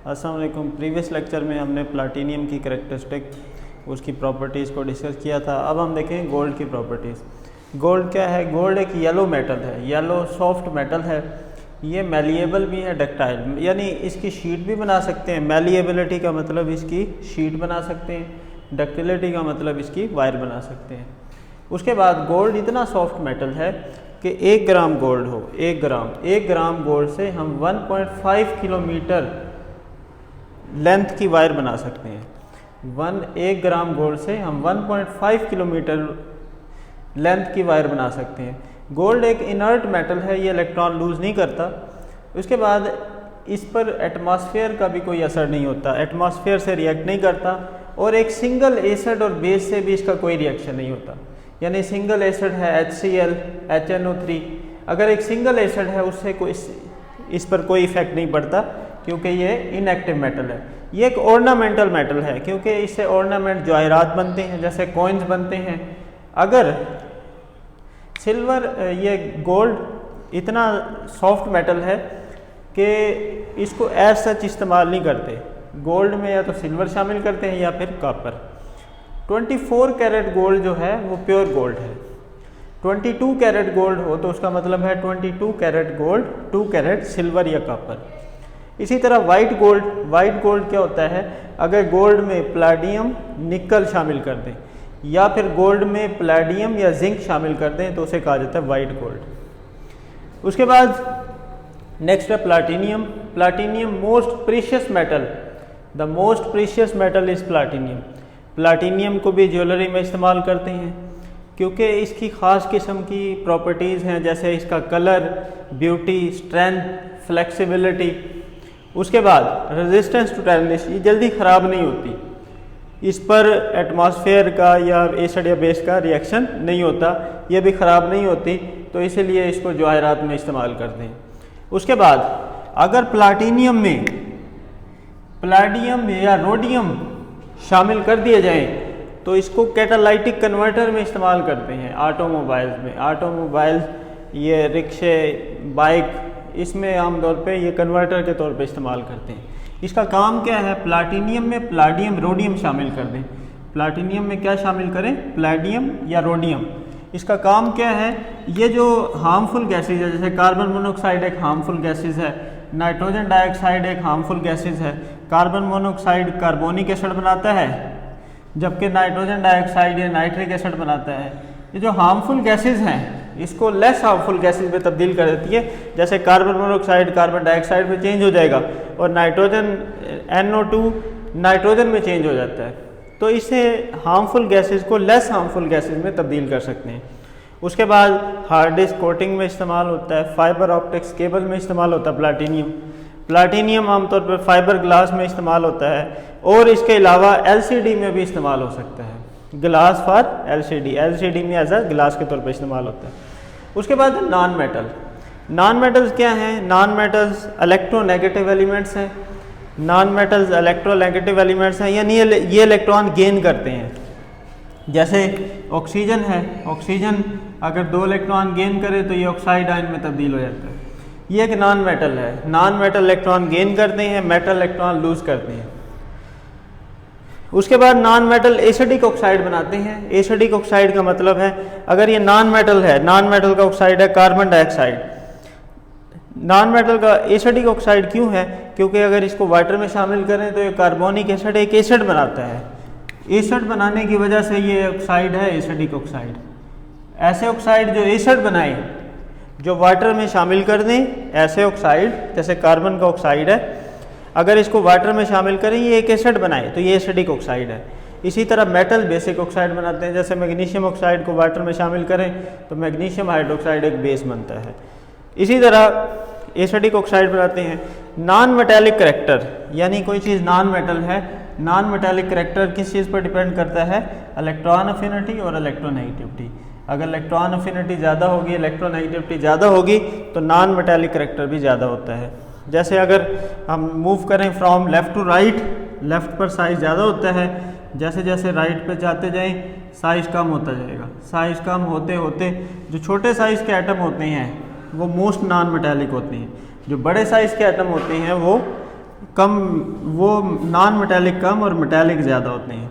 अस्सलाम वालेकुम। Previous lecture में हमने प्लाटीनियम की करैक्टरिस्टिक, उसकी प्रॉपर्टीज़ को डिस्कस किया था। अब हम देखें गोल्ड की प्रॉपर्टीज़। गोल्ड क्या है? गोल्ड एक येलो मेटल है, येलो सॉफ्ट मेटल है। ये मैलिएबल भी है, डक्टाइल, यानी इसकी शीट भी बना सकते हैं। मैलिएबिलिटी का मतलब इसकी शीट बना सकते हैं, डक्टिलिटी का मतलब इसकी वायर बना सकते हैं। उसके बाद गोल्ड इतना सॉफ्ट मेटल है कि 1 ग्राम गोल्ड हो, 1 ग्राम गोल्ड से हम 1.5 किलोमीटर लेंथ की वायर बना सकते हैं। 1 ग्राम गोल्ड से हम 1.5 किलोमीटर लेंथ की वायर बना सकते हैं। गोल्ड एक इनर्ट मेटल है, ये इलेक्ट्रॉन लूज़ नहीं करता। उसके बाद इस पर एटमॉस्फेयर का भी कोई असर नहीं होता, एटमॉस्फेयर से रिएक्ट नहीं करता, और एक सिंगल एसिड और बेस से भी इसका कोई रिएक्शन नहीं होता। यानी सिंगल एसिड है HCl, HNO3, अगर एक सिंगल एसिड है उससे कोई इस पर कोई इफेक्ट नहीं पड़ता, क्योंकि ये इनएक्टिव मेटल है। ये एक ऑर्नामेंटल मेटल है, क्योंकि इससे ऑर्नामेंट जवाहरात बनते हैं, जैसे कॉइन्स बनते हैं। अगर सिल्वर, ये गोल्ड इतना सॉफ्ट मेटल है कि इसको एज सच इस्तेमाल नहीं करते। गोल्ड में या तो सिल्वर शामिल करते हैं या फिर कॉपर। 24 कैरेट गोल्ड जो है वो प्योर गोल्ड है। 22 कैरेट गोल्ड हो तो उसका मतलब है 22 कैरेट गोल्ड, 2 कैरेट सिल्वर या कॉपर। इसी तरह वाइट गोल्ड क्या होता है? अगर गोल्ड में प्लैटिनम, निकल शामिल कर दें, या फिर गोल्ड में प्लैटिनम या जिंक शामिल कर दें तो उसे कहा जाता है वाइट गोल्ड। उसके बाद नेक्स्ट है platinum. Platinum most precious metal, the most precious metal is platinum. Platinum को भी ज्वेलरी में इस्तेमाल करते हैं, क्योंकि इसकी ख़ास किस्म की प्रॉपर्टीज़ हैं, जैसे इसका कलर, ब्यूटी, स्ट्रेंथ, फ्लेक्सिबिलिटी। उसके बाद रेजिस्टेंस टू टार्निश, ये जल्दी ख़राब नहीं होती, इस पर एटमॉस्फेयर का या एसिड या बेस का रिएक्शन नहीं होता, ये भी ख़राब नहीं होती, तो इसीलिए इसको जवाहरात में इस्तेमाल करते हैं। उसके बाद अगर प्लैटिनियम में पैलेडियम या रोडियम शामिल कर दिए जाएं तो इसको कैटालाइटिक कन्वर्टर में इस्तेमाल करते हैं ऑटोमोबाइल्स में। ऑटोमोबाइल्स, ये रिक्शे, बाइक, इसमें आमतौर पे ये कन्वर्टर के तौर पे इस्तेमाल करते हैं। इसका काम क्या है? प्लैटिनियम में पैलेडियम, रोडियम शामिल कर दें। प्लैटिनियम में क्या शामिल करें? पैलेडियम या रोडियम। इसका काम क्या है? ये जो हार्मफुल गैसेज है, जैसे कार्बन मोनोऑक्साइड एक हार्मफुल गैसेज है, नाइट्रोजन डाइऑक्साइड एक हार्मफुल गैसेज है। कार्बन मोनोऑक्साइड कार्बोनिक एसिड बनाता है, जबकि नाइट्रोजन डाइऑक्साइड या नाइट्रिक एसिड बनाता है। ये जो हार्मफुल गैसेज हैं इसको लेस हार्मफुल गैसेज में तब्दील कर देती है। जैसे कार्बन मोनोऑक्साइड कार्बन डाइऑक्साइड में चेंज हो जाएगा, और नाइट्रोजन NO2 नाइट्रोजन में चेंज हो जाता है, तो इससे हार्मफुल गैसेज को लेस हार्मफुल गैसेज में तब्दील कर सकते हैं। उसके बाद हार्ड डिस्क कोटिंग में इस्तेमाल होता है, फाइबर ऑप्टिक्स केबल में इस्तेमाल होता है प्लैटिनियम। प्लैटिनियम आमतौर पर फाइबर ग्लास में इस्तेमाल होता है, और इसके अलावा LCD में भी इस्तेमाल हो सकता है। ग्लास फॉर LCD में एज अ ग्लास के तौर पर इस्तेमाल होता है। उसके बाद नॉन मेटल्स क्या हैं? नॉन मेटल्स इलेक्ट्रोनेगेटिव एलिमेंट्स हैं। नॉन मेटल्स इलेक्ट्रोनेगेटिव एलिमेंट्स हैं, यानी ये इलेक्ट्रॉन गेन करते हैं। जैसे ऑक्सीजन है, ऑक्सीजन अगर 2 इलेक्ट्रॉन गेन करे तो ये ऑक्साइड आयन में तब्दील हो जाता है। ये एक नॉन मेटल है। नॉन मेटल इलेक्ट्रॉन गेन करते हैं, मेटल इलेक्ट्रॉन लूज करते हैं। उसके बाद नॉन मेटल एसिडिक ऑक्साइड बनाते हैं। एसिडिक ऑक्साइड का मतलब है, अगर ये नॉन मेटल है, नॉन मेटल का ऑक्साइड है कार्बन डाइऑक्साइड। नॉन मेटल का एसिडिक ऑक्साइड क्यों है? क्योंकि अगर इसको वाटर में शामिल करें तो ये कार्बोनिक एसिड एक एसिड बनाता है। एसिड बनाने की वजह से ये ऑक्साइड है एसिडिक ऑक्साइड। ऐसे ऑक्साइड जो एसिड बनाए, जो वाटर में शामिल कर दें, ऐसे ऑक्साइड जैसे कार्बन का ऑक्साइड है, अगर इसको वाटर में शामिल करें ये एक एसिड बनाए तो ये एसिडिक ऑक्साइड है। इसी तरह मेटल बेसिक ऑक्साइड बनाते हैं, जैसे मैग्नीशियम ऑक्साइड को वाटर में शामिल करें तो मैग्नीशियम हाइड्रोक्साइड एक बेस बनता है। इसी तरह एसिडिक ऑक्साइड बनाते हैं। नॉन मेटेलिक करैक्टर, यानी कोई चीज़ नॉन मेटल है, नॉन मेटेलिक करैक्टर किस चीज़ पर डिपेंड करता है? इलेक्ट्रॉन अफिनिटी और इलेक्ट्रोनेगेटिविटी। अगर इलेक्ट्रॉन अफिनिटी ज़्यादा होगी, इलेक्ट्रोनेगेटिविटी ज़्यादा होगी, तो नॉन मेटेलिक करैक्टर भी ज़्यादा होता है। जैसे अगर हम मूव करें from left to right, left पर साइज़ ज़्यादा होता है, जैसे जैसे राइट पे जाते जाएं साइज़ कम होता जाएगा। साइज़ कम होते होते जो छोटे साइज़ के एटम होते हैं वो मोस्ट नॉन मेटेलिक होते हैं, जो बड़े साइज़ के एटम होते हैं वो कम, वो नॉन मेटेलिक कम और मेटेलिक ज़्यादा होते हैं।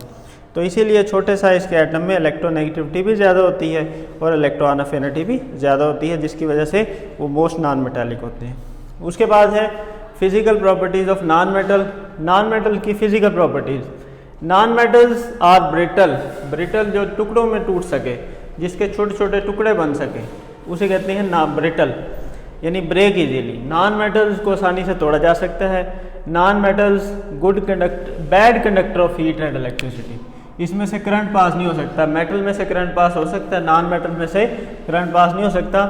तो इसीलिए छोटे साइज़ के एटम में इलेक्ट्रोनेगेटिविटी भी ज़्यादा होती है और इलेक्ट्रॉन अफिनिटी भी ज़्यादा होती है, जिसकी वजह से वो मोस्ट नॉन मेटेलिक होते हैं। उसके बाद है physical properties of non metal. Non metal की physical properties, non metals are brittle, brittle जो टुकड़ों में टूट सके, जिसके छोटे छोटे टुकड़े बन सके, उसे कहते हैं ना ब्रिटल, यानी ब्रेक इजीली। नॉन मेटल्स को आसानी से तोड़ा जा सकता है। Non metals bad conductor of heat and electricity, इसमें से करंट पास नहीं हो सकता। मेटल में से करंट पास हो सकता है, नॉन मेटल में से करंट पास नहीं हो सकता।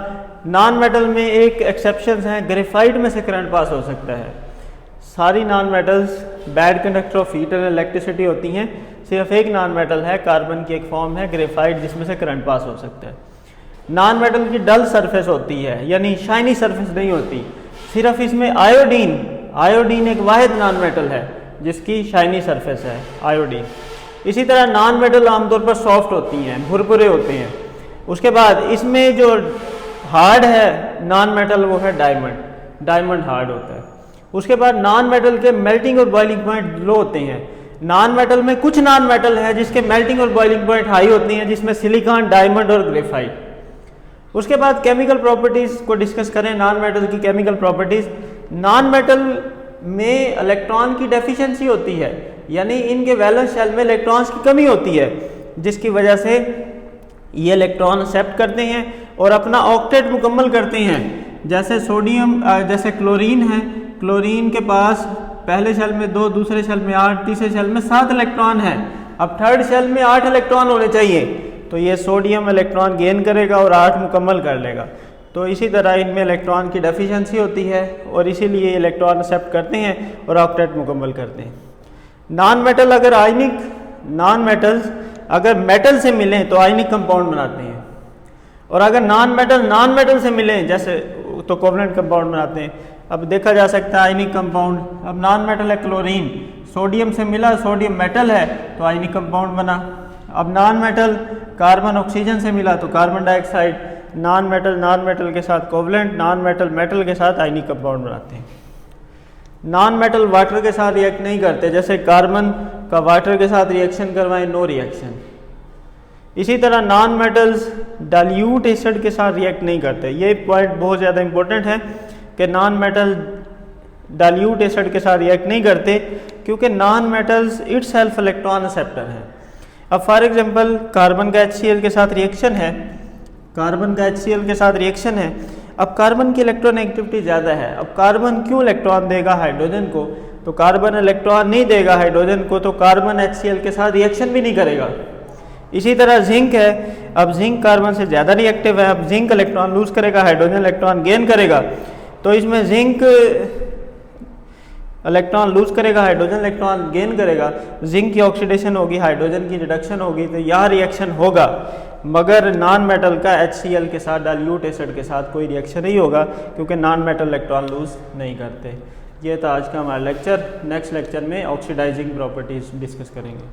नॉन मेटल में एक एक्सेप्शन है, ग्रेफाइट में से करंट पास हो सकता है। सारी non metals bad conductor of heat and electricity होती हैं, सिर्फ एक नॉन मेटल है, कार्बन की एक फॉर्म है ग्रेफाइट, जिसमें से करंट पास हो सकता है। नॉन मेटल की डल सरफेस होती है, यानी शाइनी सरफेस नहीं होती। सिर्फ इसमें आयोडीन, आयोडीन एक वाहिद नॉन मेटल है जिसकी शाइनी सरफेस है, आयोडीन। इसी तरह नॉन मेटल आमतौर पर सॉफ्ट होती हैं, भुरभुरे होते हैं। उसके बाद इसमें जो हार्ड है नॉन मेटल वो है डायमंड, डायमंड हार्ड होता है। उसके बाद नॉन मेटल के मेल्टिंग और बॉइलिंग पॉइंट लो होते हैं। नॉन मेटल में कुछ नॉन मेटल है जिसके मेल्टिंग और बॉइलिंग पॉइंट हाई होती हैं, जिसमें सिलिकॉन, डायमंड और ग्रेफाइट। उसके बाद केमिकल प्रॉपर्टीज़ को डिस्कस करें, नॉन मेटल की केमिकल प्रॉपर्टीज़। नॉन मेटल में इलेक्ट्रॉन की डेफिशिएंसी होती है, यानी इनके वैलेंस शेल में इलेक्ट्रॉन्स की कमी होती है, जिसकी वजह से ये इलेक्ट्रॉन एक्सेप्ट करते हैं और अपना ऑक्टेट मुकम्मल करते हैं। जैसे सोडियम, जैसे क्लोरीन है, क्लोरीन के पास पहले शेल में 2, दूसरे शेल में 8, तीसरे शेल में 7 इलेक्ट्रॉन है। अब थर्ड शेल में 8 इलेक्ट्रॉन होने चाहिए, तो ये सोडियम इलेक्ट्रॉन गेन करेगा और 8 मुकम्मल कर लेगा। तो इसी तरह इनमें इलेक्ट्रॉन की डेफिशिएंसी होती है और इसीलिए इलेक्ट्रॉन एक्सेप्ट करते हैं और ऑक्टेट मुकम्मल करते हैं। नॉन मेटल अगर आयनिक, नॉन मेटल्स अगर मेटल से मिलें तो आयनिक कंपाउंड बनाते हैं, और अगर नॉन मेटल से मिलें जैसे तो कोवलेंट कंपाउंड बनाते हैं। अब देखा जा सकता है आयनिक कंपाउंड, अब नॉन मेटल है क्लोरीन, सोडियम से मिला, सोडियम मेटल है तो आयनिक कंपाउंड बना। अब नॉन मेटल कार्बन ऑक्सीजन से मिला तो कार्बन डाइऑक्साइड, नॉन मेटल के साथ कोवलेंट, नॉन मेटल मेटल के साथ आयनिक कंपाउंड बनाते हैं। नॉन मेटल वाटर के साथ रिएक्ट नहीं करते, जैसे कार्बन का वाटर के साथ रिएक्शन करवाएं, नो रिएक्शन। इसी तरह नॉन मेटल्स डाइल्यूट एसिड के साथ रिएक्ट नहीं करते। ये पॉइंट बहुत ज़्यादा इंपॉर्टेंट है कि नॉन मेटल डाइल्यूट एसिड के साथ रिएक्ट नहीं करते, क्योंकि non metals itself electron acceptor हैं। अब फॉर एग्जांपल कार्बन का HCl के साथ रिएक्शन है, कार्बन का HCl के साथ रिएक्शन है। अब कार्बन की इलेक्ट्रोनेगेटिविटी ज़्यादा है। अब कार्बन क्यों इलेक्ट्रॉन देगा हाइड्रोजन को? तो कार्बन इलेक्ट्रॉन नहीं देगा हाइड्रोजन को, तो कार्बन HCl के साथ रिएक्शन भी नहीं करेगा। इसी तरह जिंक है, अब जिंक कार्बन से ज़्यादा रिएक्टिव है, अब जिंक इलेक्ट्रॉन लूज करेगा, हाइड्रोजन इलेक्ट्रॉन गेन करेगा। तो इसमें जिंक इलेक्ट्रॉन लूज करेगा, हाइड्रोजन इलेक्ट्रॉन गेन करेगा, जिंक की ऑक्सीडेशन होगी, हाइड्रोजन की रिडक्शन होगी, तो यह रिएक्शन होगा। मगर नॉन मेटल का HCl के साथ डाइल्यूट एसिड के साथ कोई रिएक्शन नहीं होगा, क्योंकि नॉन मेटल इलेक्ट्रॉन लूज नहीं करते। ये था आज का हमारा लेक्चर। नेक्स्ट लेक्चर में ऑक्सीडाइजिंग प्रॉपर्टीज़ डिस्कस करेंगे।